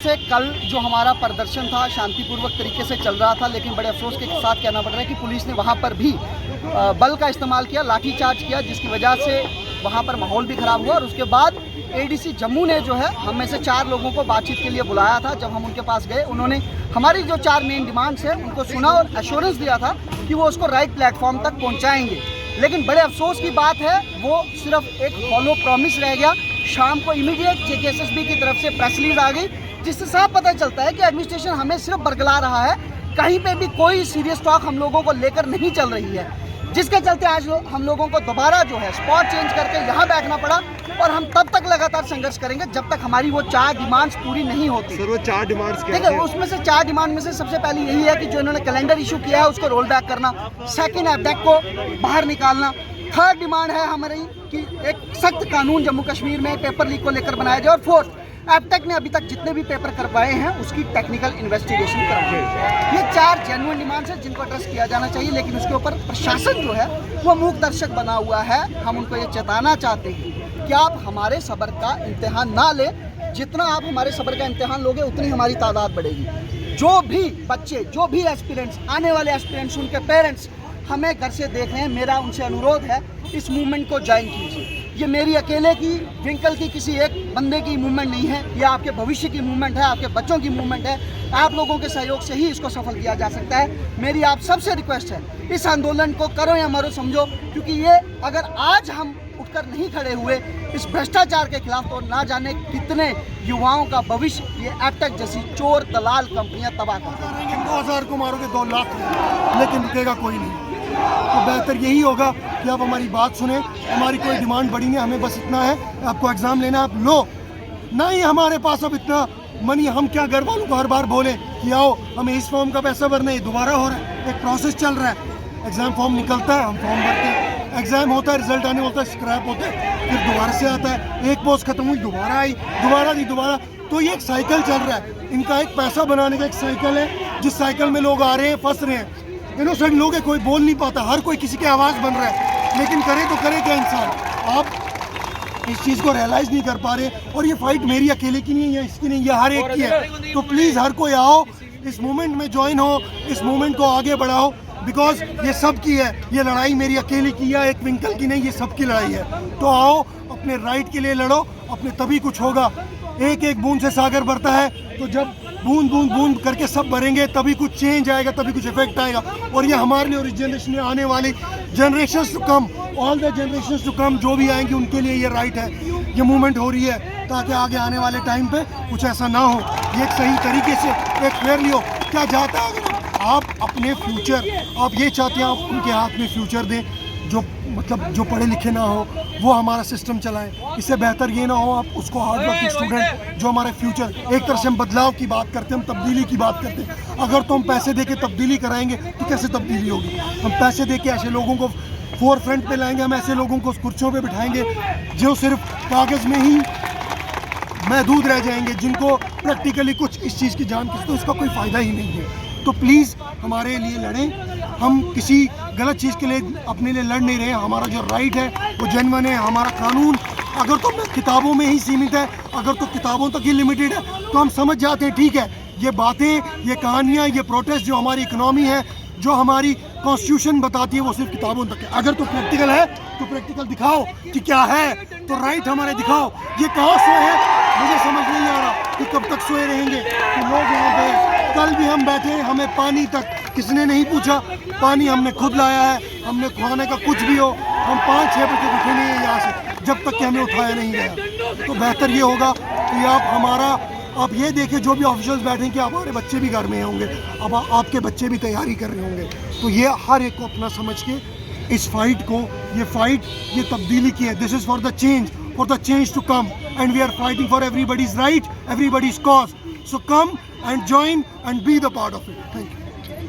से कल जो हमारा प्रदर्शन था शांतिपूर्वक तरीके से चल रहा था, लेकिन बड़े अफसोस के साथ कहना पड़ रहा है कि पुलिस ने वहां पर भी बल का इस्तेमाल किया, लाठीचार्ज किया, जिसकी वजह से वहां पर माहौल भी खराब हुआ। और उसके बाद एडीसी जम्मू ने जो है हम में से 4 लोगों को बातचीत के लिए बुलाया था। जब हम उनके पास गए, उन्होंने हमारी जो 4 मेन डिमांड्स है उनको सुना और एश्योरेंस दिया था कि वो उसको राइट प्लेटफॉर्म तक पहुँचाएंगे। लेकिन बड़े अफसोस की बात है, वो सिर्फ एक हॉलो प्रॉमिस रह गया। शाम को इमीडिएट जेकेएसएसबी की तरफ से प्रेस रिलीज आ गई, जिससे साफ पता चलता है कि एडमिनिस्ट्रेशन हमें सिर्फ बरगला रहा है, कहीं पे भी कोई सीरियस टॉक हम लोगों को लेकर नहीं चल रही है, जिसके चलते आज हम लोगों को दोबारा जो है स्पॉट चेंज करके यहाँ बैठना पड़ा। और हम तब तक लगातार संघर्ष करेंगे जब तक हमारी वो 4 डिमांड्स पूरी नहीं होती। सर, वो 4 डिमांड्स क्या देखिए, उसमें से 4 डिमांड में से सबसे पहली यही है कि जो इन्होंने कैलेंडर इशू किया है उसको रोल बैक करना, सेकेंड एपडेक को बाहर निकालना, थर्ड डिमांड है हमारी कि एक सख्त कानून जम्मू कश्मीर में पेपर लीक को लेकर बनाया जाए, और फोर्थ एपटेक ने अभी तक जितने भी पेपर करवाए हैं उसकी टेक्निकल इन्वेस्टिगेशन करवाई। ये 4 जेन्युइन डिमांड्स हैं जिनको एड्रेस किया जाना चाहिए, लेकिन उसके ऊपर प्रशासन जो है वो मूक दर्शक बना हुआ है। हम उनको ये चेताना चाहते हैं कि आप हमारे सब्र का इम्तिहान ना ले, जितना आप हमारे सब्र का इम्तिहान लोगे उतनी हमारी तादाद बढ़ेगी। जो भी बच्चे, जो भी एस्पिरेंट्स, आने वाले एस्पिरेंट्स, उनके पेरेंट्स हमें घर से देख रहे हैं, मेरा उनसे अनुरोध है इस मूवमेंट को ज्वाइन कीजिए। ये मेरी अकेले की, ट्विंकल की, किसी एक बंदे की मूवमेंट नहीं है, ये आपके भविष्य की मूवमेंट है, आपके बच्चों की मूवमेंट है। आप लोगों के सहयोग से ही इसको सफल किया जा सकता है। मेरी आप सबसे रिक्वेस्ट है, इस आंदोलन को करो या मरो समझो, क्योंकि ये अगर आज हम उठकर नहीं खड़े हुए इस भ्रष्टाचार के खिलाफ, तो ना जाने कितने युवाओं का भविष्य ये एपटेक जैसी चोर दलाल कंपनियां तबाह कर देंगी। 2000 को मारोगे 2 लाख, लेकिन रुकेगा कोई नहीं। तो बेहतर यही होगा कि आप हमारी बात सुने। हमारी कोई डिमांड बड़ी नहीं, हमें बस इतना है, आपको एग्ज़ाम लेना, आप लो। ना ही हमारे पास अब इतना मनी, हम क्या घर वालों को हर बार बोले कि आओ हमें इस फॉर्म का पैसा भरना है, दोबारा हो रहा है, एक प्रोसेस चल रहा है। एग्ज़ाम फॉर्म निकलता है, हम फॉर्म भरते हैं, एग्ज़ाम होता है, रिजल्ट आने होता है, स्क्रैप होता है, फिर दोबारा से आता है, एक पोस्ट खत्म हुई, दोबारा आई, दोबारा दी, दोबारा। तो ये एक साइकिल चल रहा है, इनका एक पैसा बनाने का एक साइकिल है, जिस साइकिल में लोग आ रहे हैं, फंस रहे हैं। इनोसेंट लोग हैं, कोई बोल नहीं पाता, हर कोई किसी की आवाज़ बन रहा है, लेकिन करे तो करे क्या इंसान। आप इस चीज़ को रियलाइज़ नहीं कर पा रहे, और ये फाइट मेरी अकेले की नहीं है, इसकी नहीं, ये हर एक की है। तो प्लीज़ हर कोई आओ, इस मूवमेंट में ज्वाइन हो, इस मूवमेंट को आगे बढ़ाओ, बिकॉज ये सब की है, ये लड़ाई मेरी अकेले की है, एक विंकल की नहीं, ये सबकी लड़ाई है। तो आओ, अपने राइट के लिए लड़ो, अपने तभी कुछ होगा। एक एक बूंद से सागर भरता है, तो जब बूंद बूंद बूंद करके सब भरेंगे तभी कुछ चेंज आएगा, तभी कुछ इफेक्ट आएगा। और ये हमारे लिए और इस जनरेशन में आने वाली generations to come, all the generations to come जो भी आएंगे उनके लिए ये राइट है, ये मूवमेंट हो रही है, ताकि आगे आने वाले टाइम पे कुछ ऐसा ना हो, ये एक सही तरीके से एक फेयरली हो। क्या जाता है अगर आप अपने फ्यूचर, आप ये चाहते हैं आप उनके हाथ में फ्यूचर दें, जो मतलब जो पढ़े लिखे ना हो, वो हमारा सिस्टम चलाएं। इससे बेहतर ये ना हो आप उसको हार्ड वर्किंग स्टूडेंट, जो हमारे फ्यूचर, एक तरह से हम बदलाव की बात करते हैं, हम तब्दीली की बात करते हैं। अगर तो हम पैसे दे के तब्दीली कराएंगे तो कैसे तब्दीली होगी? हम पैसे दे के ऐसे लोगों को फोर फ्रंट पे लाएंगे, हम ऐसे लोगों को कुर्सियों पे बिठाएंगे जो सिर्फ कागज़ में ही महदूद रह जाएंगे, जिनको प्रैक्टिकली कुछ इस चीज़ की जान, तो इसका कोई फ़ायदा ही नहीं है। तो प्लीज़ हमारे लिए लड़ें, हम किसी गलत चीज़ के लिए अपने लिए लड़ नहीं रहे। हमारा जो राइट है वो जेन्युइन है, हमारा कानून अगर तो किताबों में ही सीमित है, अगर तो किताबों तक ही लिमिटेड है, तो हम समझ जाते हैं ठीक है, ये बातें, ये कहानियाँ, ये प्रोटेस्ट, जो हमारी इकनॉमी है, जो हमारी कॉन्स्टिट्यूशन बताती है, वो सिर्फ किताबों तक है। अगर तो प्रैक्टिकल है तो प्रैक्टिकल दिखाओ कि क्या है, तो राइट हमारे दिखाओ। ये कहाँ सोए हैं मुझे समझ नहीं आ रहा कि कब तक सोए रहेंगे। तो लोग यहाँ पे, कल भी हम बैठे, हमें पानी तक किसने नहीं पूछा, पानी हमने खुद लाया है, हमने खाने का कुछ भी हो, हम 5-6 बजे उठे नहीं हैं यहाँ से, जब तक कि हमें उठाया नहीं गया। तो बेहतर ये होगा कि आप ये देखें, जो भी ऑफिशियल्स बैठे कि हमारे बच्चे भी घर में होंगे, अब आपके बच्चे भी तैयारी कर रहे होंगे, तो ये हर एक को अपना समझ के इस फाइट को, ये तब्दीली की है। This is for the change to come, and we are fighting for everybody's right, everybody's cause. So come and join and be the part of it. Thank you.